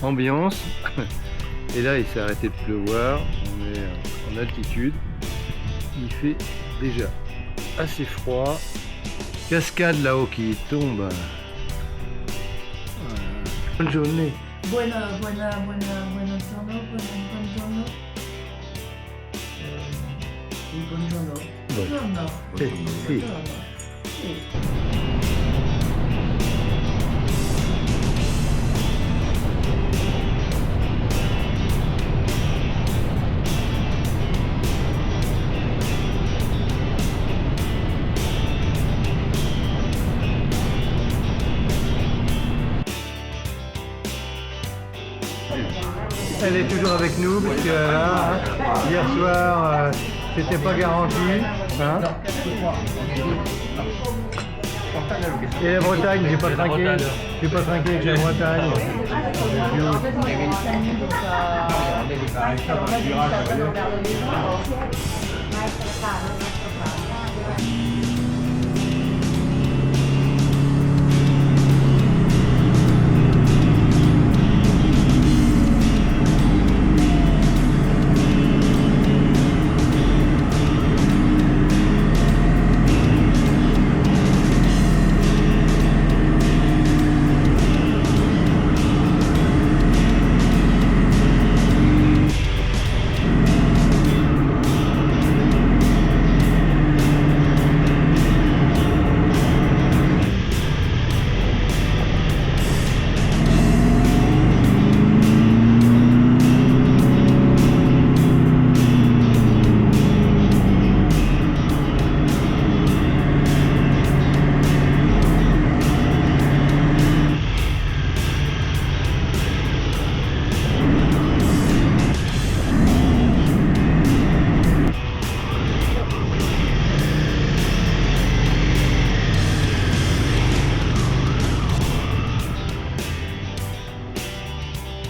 ambiance. Et là il s'est arrêté de pleuvoir, on est en altitude, il fait déjà assez froid, cascade là-haut qui tombe. Bonne journée. Buon giorno. Buongiorno. Buongiorno. Sì. Elle est toujours avec nous parce que là, hier soir, c'était pas garanti. Hein. Et la Bretagne, j'ai pas trinqué avec la Bretagne.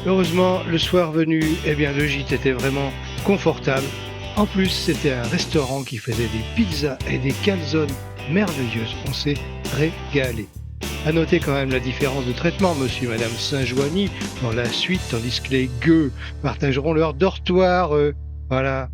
Heureusement, le soir venu, eh bien, le gîte était vraiment confortable. En plus, c'était un restaurant qui faisait des pizzas et des calzones merveilleuses. On s'est régalé. À noter quand même la différence de traitement, monsieur et madame Saint-Joigny, dans la suite, tandis que les gueux partageront leur dortoir. Voilà.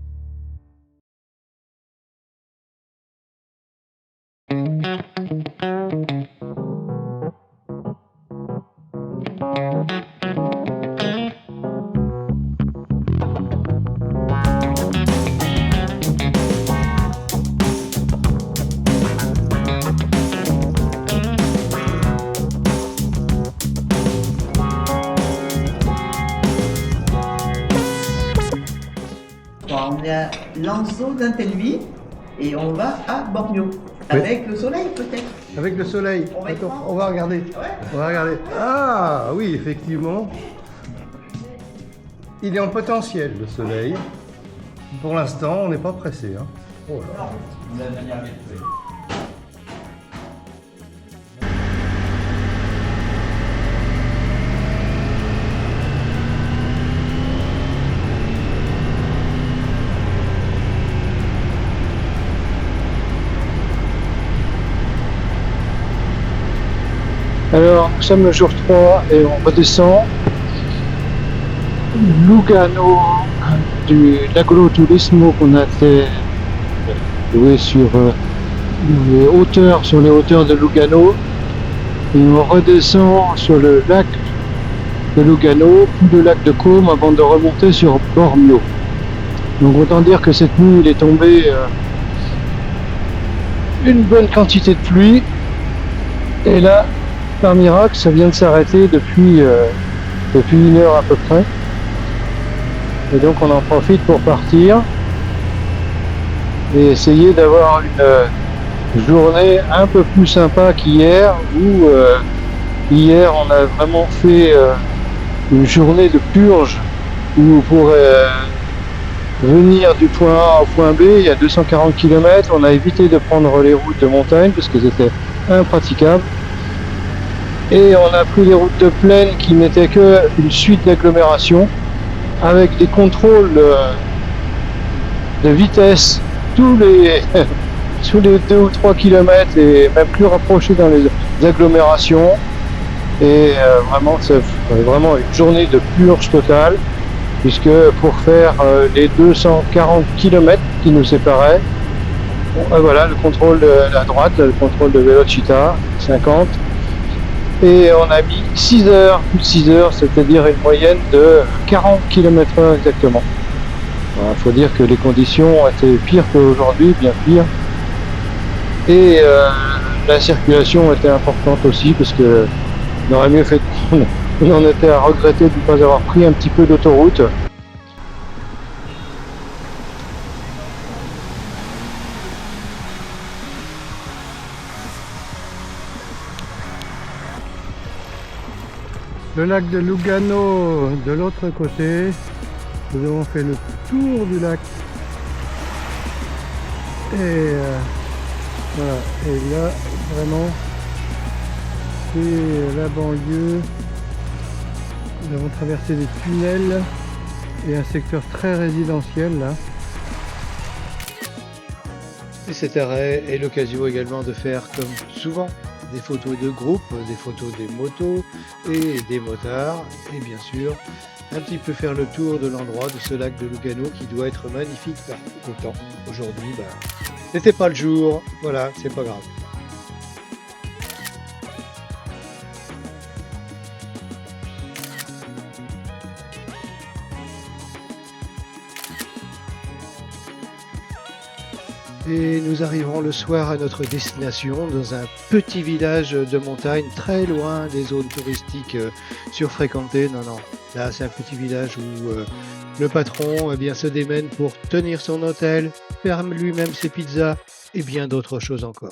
On est à Lanzo d'Intelvi et on va à Bormio. Avec le soleil peut-être. Avec le soleil. Attends, on va regarder. Ouais. On va regarder. Ah oui, effectivement. Il est en potentiel le soleil. Pour l'instant, on n'est pas pressé. Hein. Oh là. Alors, nous sommes le jour 3 et on redescend Lugano du l'agrotourisme qu'on a fait louer sur les hauteurs de Lugano et on redescend sur le lac de Lugano puis le lac de Côme avant de remonter sur Bormio. Donc autant dire que cette nuit il est tombé une bonne quantité de pluie et là par miracle, ça vient de s'arrêter depuis 1 heure à peu près. Et donc on en profite pour partir et essayer d'avoir une journée un peu plus sympa qu'hier où hier on a vraiment fait une journée de purge où pour venir du point A au point B, il y a 240 km, on a évité de prendre les routes de montagne parce que c'était impraticable. Et on a pris les routes de plaine qui n'étaient qu'une suite d'agglomérations avec des contrôles de vitesse tous les 2 ou 3 km et même plus rapprochés dans les agglomérations. Et vraiment, c'est vraiment une journée de purge totale, puisque pour faire les 240 km qui nous séparaient, voilà le contrôle de la droite, le contrôle de Velocita, 50, et on a mis 6 heures, plus de 6 heures, c'est-à-dire une moyenne de 40 km/h exactement. Il faut dire que les conditions étaient pires qu'aujourd'hui, bien pires. Et la circulation était importante aussi, parce que on aurait mieux fait, on en était à regretter de ne pas avoir pris un petit peu d'autoroute. Le lac de Lugano de l'autre côté. Nous avons fait le tour du lac. Et voilà. Et là, vraiment, c'est la banlieue. Nous avons traversé des tunnels et un secteur très résidentiel là. Et cet arrêt est l'occasion également de faire comme souvent des photos de groupe, des photos des motos et des motards, et bien sûr un petit peu faire le tour de l'endroit de ce lac de Lugano qui doit être magnifique par autant. Aujourd'hui, c'était pas le jour, voilà, c'est pas grave. Et nous arriverons le soir à notre destination dans un petit village de montagne très loin des zones touristiques surfréquentées. Non, là c'est un petit village où le patron se démène pour tenir son hôtel, faire lui-même ses pizzas et bien d'autres choses encore.